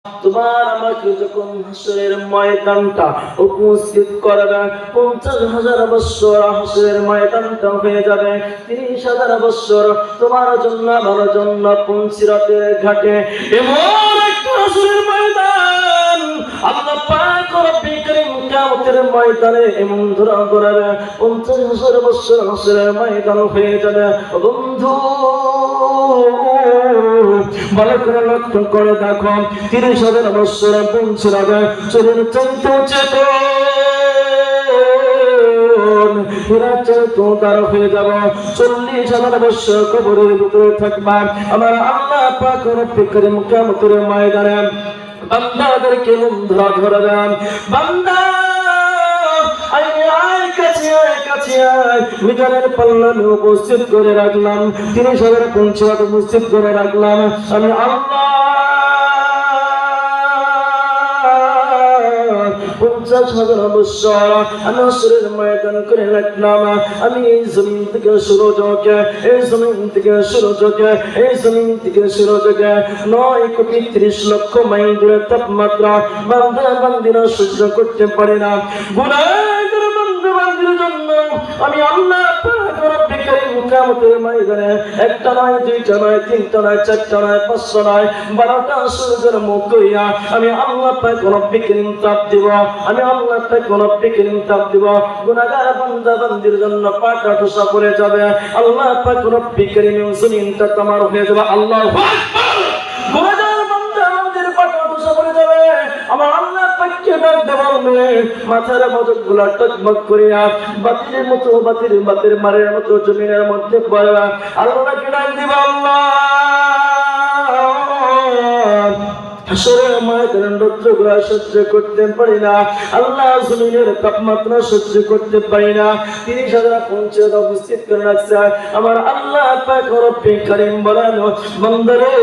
তোমার আমাকে যখন হাসরের ময়দানটা উপস্থিত করবে, 50,000 বছর হাসরের ময়দানটা হয়ে যাবে 30,000 বছর তোমার জন্য আমার জন্য পুনসিরাতের ঘাটে। এমন একটা হাসরের ময়দান আল্লাহ পাক রব্বুল কারীম কিয়ামতের ময়দানে এমন ধরা করাবে, 50,000 বছর হাসরের ময়দান হয়ে যাবে। বন্ধু ভালো করে লক্ষ্য করে দেখো, 30,000 বছর পৌঁছাবে চলুন চলতে চেতন হীরা চেতন তার হয়ে যাব। 40,000 বছর কবরের ভিতরে থাকবা। আমার আল্লাহ পাক রব্বুল কারীম কিয়ামতের ময়দানে বান্দাদেরকে ধরা ধরবেন। বান্দা মিজানের পাল্লা উপস্থিত করে রাখলাম, 30,000 পৌঁছাত উপস্থিত করে রাখলাম। আমি আল্লাহ 50,000 বছর আমি হাসরের ময়দান করে রাখলাম। আমি এই জমিন থেকে সূর্যকে, এই জমিন থেকে সূর্যকে, এই জমিন থেকে সূর্যকে 9,30,00,000 মাইল দূরে তাপমাত্রা বান্দা বান্দিরা সহ্য করতে পারে না। গুনাহগার বান্দা বান্দির জন্য আমি আল্লাহ পাক রব্বুল কারীম কিয়ামতের ময়দানে একটা নয়, দুইটা নয়, তিনটা নয়, চারটা নয়, পাঁচটা নয়, 12টা সূর্যের মুখ করিয়া আমি আল্লাহ পাক রব্বুল কারীম তাপ দিব। আমি আল্লাহ পাক রব্বুল কারীম তাপ দিব। গুনাহগার বান্দা বান্দির জন্য পাটা ঠোসা পড়ে যাবে। আল্লাহ পাক রব্বুল কারীম জমিনটা তামার হয়ে যাবে। আল্লাহু আকবার। গুনাহগার বান্দা বান্দির পাটা ঠোসা পড়ে যাবে। আমার আল্লাহ পাককে ডাক দেবে, মাথার মজগুলা টকবক করিয়া বাতির মতো বাতির মারের মতো জমিনের মধ্যে পড়া। আল্লাহকে ডাক দিবা, আল্লাহ হাসরের ময়দানের রৌদ্রগুলা সহ্য করতে পারি না, আল্লাহ জমিনের তাপমাত্রা সহ্য করতে পারি না। 30,000 পৌঁছাতে উপস্থিত করে রাখছে। আমার আল্লাহ পাক রব্বুল কারীম বলেন, বান্দারে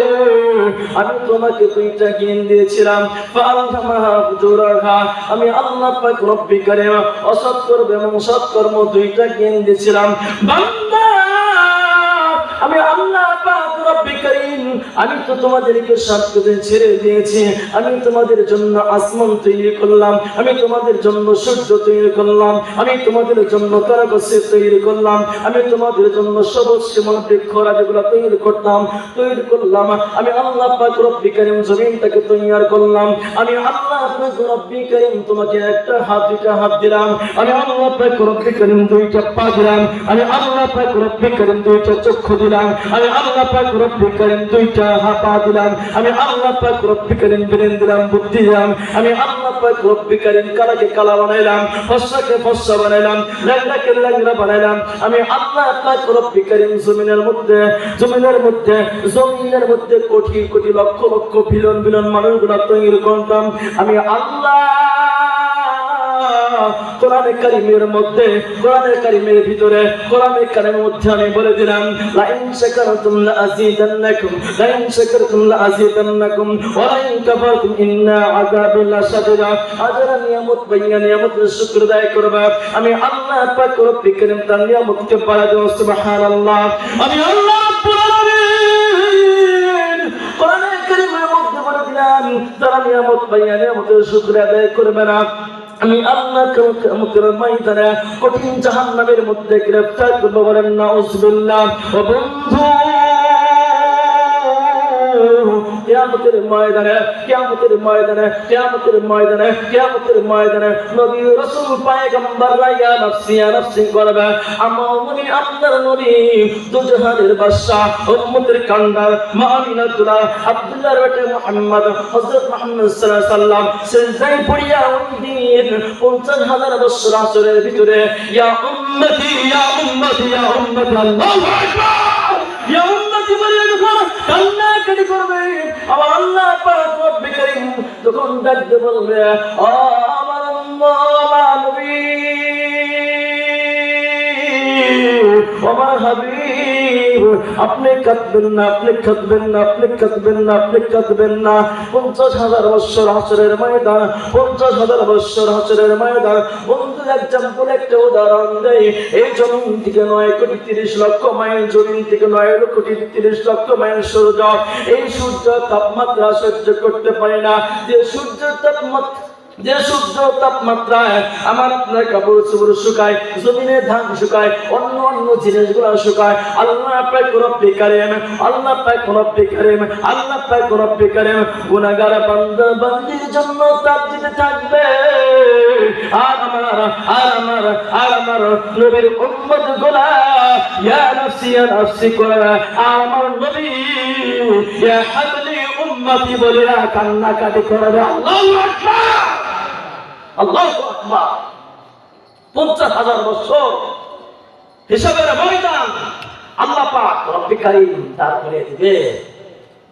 আমি তোমাকে দুইটা জ্ঞান দিয়েছিলাম, ফাআলহামাহা ফুজুরাহা। আমি আল্লাহ পাক রব্বুল কারীম অসৎ কর্ম এবং সৎ কর্ম দুইটা জ্ঞান দিয়েছিলাম। বান্দা আমি আল্লাহ পাক রব্বুল কারীম আমি তো তোমাদেরকে সাতকে ছেড়ে দিয়েছি। আমি তোমাদের জন্য আসমান তৈরি করলাম, আমি তোমাদের জন্য সূর্য তৈরি করলাম, আমি তোমাদের জন্য তারকাশি তৈরি করলাম, আমি তোমাদের জন্য সবুজ শ্যামল বৃক্ষরাজিগুলো তৈরি করলাম। আমি আল্লাহ পাক রব্বুল কারীম জমিনটাকে তৈরি করলাম। আমি আল্লাহ পাক রব্বুল কারীম তোমাকে একটা হাত, দুইটা হাত দিলাম। আমি আল্লাহ পাক রব্বুল কারীম দুইটা পা দিলাম। আমি আল্লাহ পাক রব্বুল কারীম দুইটা চক্ষু দিলাম। আমি আল্লাহ পাক রব্বুল কারীম দুইটা হাত দিলাম। আমি আল্লাহ পাক রব্বুল কারীম ব্রেন দিলাম, বুদ্ধি দিলাম। আমি আল্লাহ পাক রব্বুল কারীম কালাকে কালা বানাইলাম, ফসসাকে ফসসা বানাইলাম, ল্যাংড়াকে ল্যাংড়া বানাইলাম। আমি আল্লাহ পাক রব্বুল কারীম জমিনের মধ্যে কোটি কোটি লক্ষ লক্ষ বিলিয়ন মানুষগুলো তৈরি করতাম। আমি আল্লাহ কোরআনে কারীমের মধ্যে, কোরআনে কারীমের ভিতরে, কোরআনে কারীমের মধ্যে আমি বলে দিলাম, লা ইন শাকারতুম লা আযীদান্নাকুম, লা ইন শাকারতুম লা আযীদান্নাকুম ওয়া লা ইন কাফারতুম ইন্না আযাবি লাশাদীদ। আজরা নিয়ামত বাইয়া নিয়ামতের শুকর আদায় করবা। আমি আল্লাহ পাক রব্বুল কারীম তার নিয়ামতকে বাড়ায় দেব। সুবহানাল্লাহ। আমি আল্লাহ রাব্বুল আলামিন কোরআনে কারীমের মধ্যে বলে দিলাম, যারা নিয়ামত বাইয়া নিয়ামতের শুকর আদায় করবে না, আমি আল্লাহ কিয়ামতের ময়দানে কঠিন জাহান্নামের মধ্যে গ্রেফতার করব। বলেন নাউযুবিল্লাহ। ও বন্ধু, কিয়ামতের ময়দানে নবী রাসূল পয়গম্বররা ইয়া নাফসি করবে। আমার নবী, আপনার নবী দুজাহানের বাদশা, উম্মতের কান্ডার মা আমিনাতুল্লাহ, আব্দুল্লাহর বেটা মুহাম্মদ, হযরত মুহাম্মদ সাল্লাল্লাহু আলাইহি সাল্লাম সিজদায় পড়িয়া ওই দিন 50,000 বছর আসরের ভিতরে ইয়া উম্মতি ইয়া উম্মতি ইয়া উম্মতি, আল্লাহু আকবার, ইয়া উম্মতি বলে যখন কান্নাকাটি করবে, আমার আল্লাহ পাক রব্বুল কারীম তখন ডাকতে বলবে, ও আমার উম্মত, আমার নবী, আমার হাবিব, আপনি কাঁদবেন না, আপনি কাঁদবেন না, আপনি কাঁদবেন না, আপনি কাঁদবেন না। 50,000 বছর হাসরের ময়দান, 50,000 বছর হাসরের ময়দান। বন্ধু এক্সাম্পল একটা উদাহরণ দেই। এই জমিন থেকে 9,30,00,000 মাইল, জমিন থেকে 9,30,00,000 মাইল সূর্য। এই সূর্য তাপমাত্রা সহ্য করতে পারে না। যে সূর্য তাপমাত্রায় আমার আপনার কাপড় চোপড় শুকায়, জমিনে ধান শুকায়, অন্য অন্য জিনিসগুলো শুকায়। আল্লাহ পাক রব্বে কারীম, আল্লাহ পাক রব্বে কারীম, আল্লাহ পাক রব্বে কারীম গুনাহগার বান্দা বান্দির জন্য তাপ দিতে থাকবে। আর আমার নবীর উম্মত গুলা ইয়া নাফসি করে আমার নবী ইয়া হাবলি উম্মতি বলে কান্নাকাটি করবে। আল্লাহু আকবার, আল্লাহু আকবার। 50,000 বছর হিসাবের ময়দান আল্লাহ পাক রব্বে কারীম তারপরে দিবে।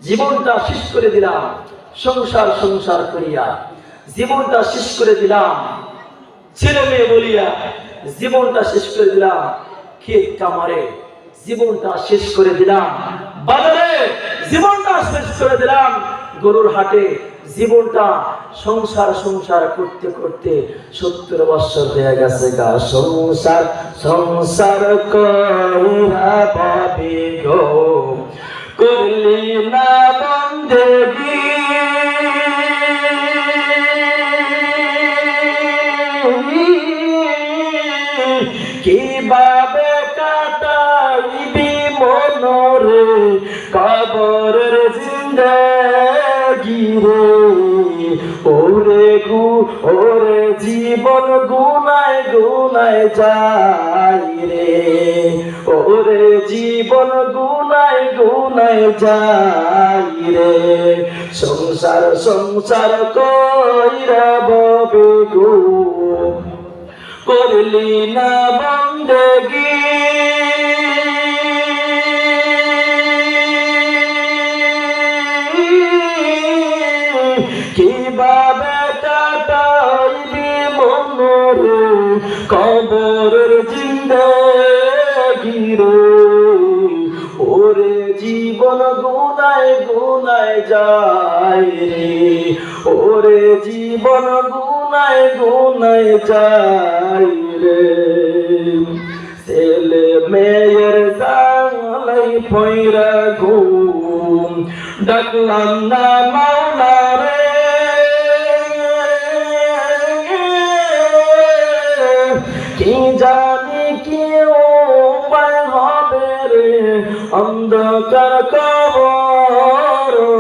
জীবনটা শেষ করে দিলাম সংসার করিয়া, জীবনটা শেষ করে দিলাম ছেলে মেয়ে বলিয়া, জীবনটা শেষ করে দিলাম ক্ষেত কামারে, জীবনটা শেষ করে দিলাম বাজারে, জীবনটা শেষ করে দিলাম গরুর হাটে, জীবনটা সংসার করতে করতে 70 বছর হয়ে গেছে গা। সংসার কইরা পাবি গো, করলি না বন্দেগি, কিভাবে কাটাইবি মনরে কবরের জিন্দেগি রে। ওরে জীবন গুনায় গুনায় যাই রে, ওরে জীবন গুনায় গুনায় যাই রে। সংসার কইরা ববে গো, করলি না বন্দেগি, কিভাবে কাটাইবি মনরে কবরের জিন্দেগি রে। ওরে জীবন গুনায় গুনায় যায় রে, ওরে জীবন গুনায় গুনায় যায় রে। ছেলে মেয়ের জালাই পয়রা ঘুম, ডাকলাম না মাওলা রে, কি জানি কি উপায় হবে রে অন্ধকার কবর